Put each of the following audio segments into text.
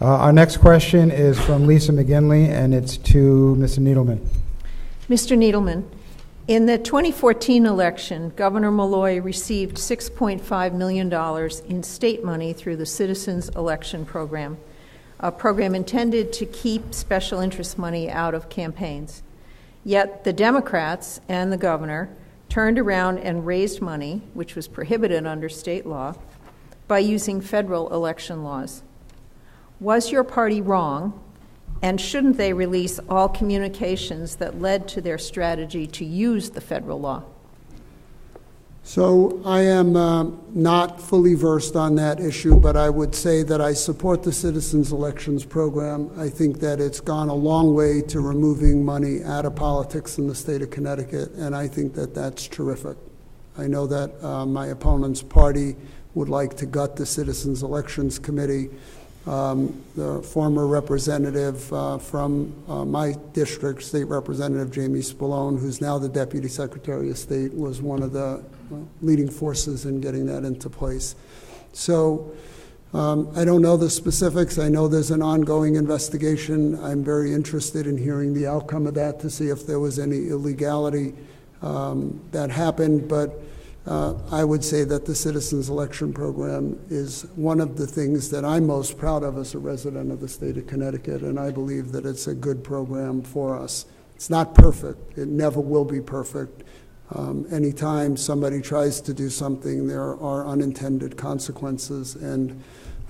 Our next question is from Lisa McGinley, and it's to Mr. Needleman. Mr. Needleman, in the 2014 election, Governor Malloy received $6.5 million in state money through the Citizens Election Program, a program intended to keep special interest money out of campaigns. Yet the Democrats and the governor turned around and raised money, which was prohibited under state law, by using federal election laws. Was your party wrong, and shouldn't they release all communications that led to their strategy to use the federal law? So I am not fully versed on that issue, but I would say that I support the Citizens Elections Program. I think that it's gone a long way to removing money out of politics in the state of Connecticut, and I think that that's terrific. I know that my opponent's party would like to gut the Citizens Elections Committee. The former representative from my district, State Representative Jamie Spallone, who's now the Deputy Secretary of State, was one of the leading forces in getting that into place. So I don't know the specifics. I know there's an ongoing investigation. I'm very interested in hearing the outcome of that to see if there was any illegality that happened, but I would say that the Citizens Election Program is one of the things that I'm most proud of as a resident of the state of Connecticut, and I believe that it's a good program for us. It's not perfect. It never will be perfect. Anytime somebody tries to do something, there are unintended consequences, and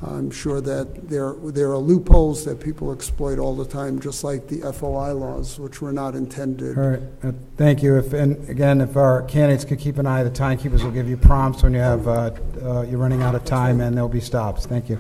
I'm sure that there are loopholes that people exploit all the time, just like the FOI laws, which were not intended. All right, thank you. And again, if our candidates could keep an eye, the timekeepers will give you prompts when you have you're running out of time, and there'll be stops. Thank you.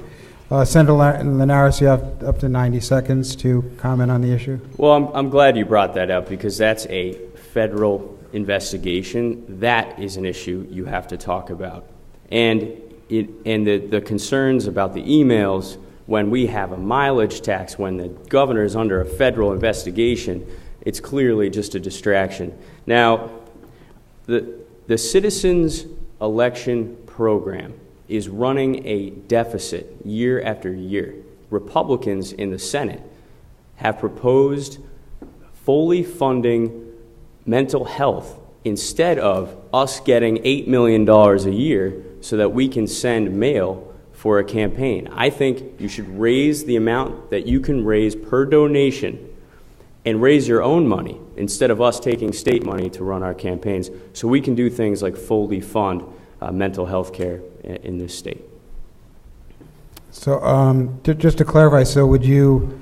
Senator Linares, you have up to 90 seconds to comment on the issue. Well, I'm glad you brought that up, because that's a federal investigation. That is an issue you have to talk about. And the concerns about the emails, when we have a mileage tax, when the governor is under a federal investigation, it's clearly just a distraction. Now, the Citizens Election Program is running a deficit year after year. Republicans in the Senate have proposed fully funding mental health instead of us getting $8 million a year so that we can send mail for a campaign. I think you should raise the amount that you can raise per donation and raise your own money instead of us taking state money to run our campaigns, so we can do things like fully fund mental health care in this state. So just to clarify, so would you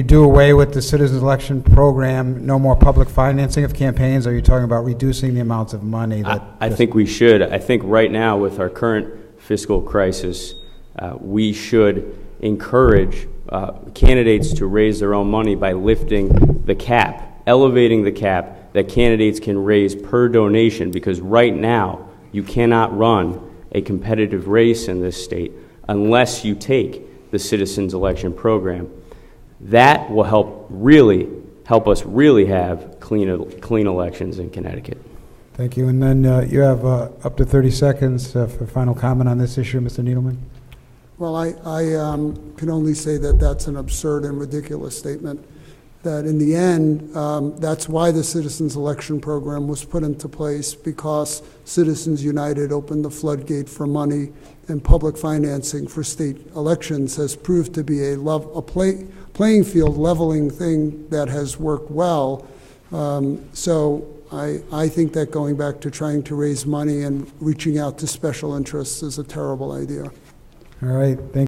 do away with the Citizens Election Program, no more public financing of campaigns, or are you talking about reducing the amounts of money? I think we should. I think right now, with our current fiscal crisis, we should encourage candidates to raise their own money by lifting the cap, elevating the cap that candidates can raise per donation, because right now you cannot run a competitive race in this state unless you take the Citizens Election Program. That will help us really have clean elections in Connecticut. Thank you. And then you have up to 30 seconds for final comment on this issue, Mr. Needleman. Well, I can only say that that's an absurd and ridiculous statement, that in the end, that's why the Citizens Election Program was put into place, because Citizens United opened the floodgate for money, and public financing for state elections has proved to be a playing field leveling thing that has worked well. So I think that going back to trying to raise money and reaching out to special interests is a terrible idea. All right. Thank you.